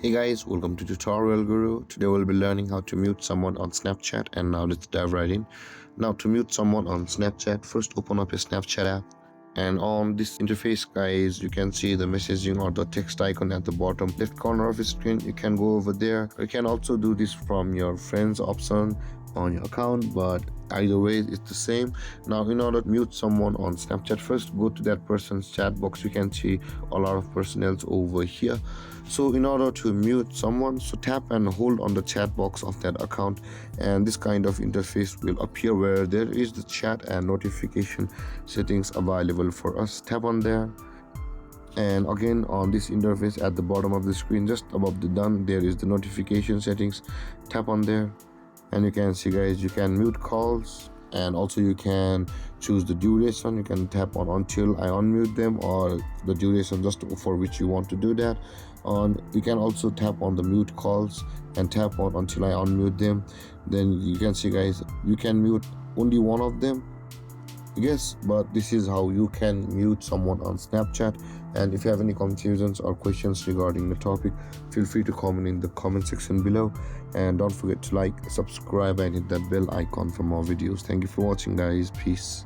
Hey guys, welcome to Tutorial Guru. Today we'll be learning how to mute someone on Snapchat, and now let's dive right in. Now to mute someone on Snapchat, first open up your Snapchat app, and on this interface guys, you can see the messaging or the text icon at the bottom left corner of the screen. You can go over there. You can also do this from your friends option on your account, but either way it's the same. Now in order to mute someone on Snapchat, first go to that person's chat box. You can see a lot of personnels over here. So in order to mute someone, so tap and hold on the chat box of that account, and this kind of interface will appear where there is the chat and notification settings available for us. Tap on there, and again on this interface at the bottom of the screen just above the done there is the notification settings. Tap on there, and you can see guys, you can mute calls, and also you can choose the duration. You can tap on until I unmute them, or the duration just for which you want to do that. You can also tap on the mute calls and tap on until I unmute them. Then you can see guys, you can mute only one of them. Yes, but this is how you can mute someone on Snapchat. And if you have any confusions or questions regarding the topic, feel free to comment in the comment section below, and don't forget to like, subscribe and hit that bell icon for more videos. Thank you for watching guys. Peace.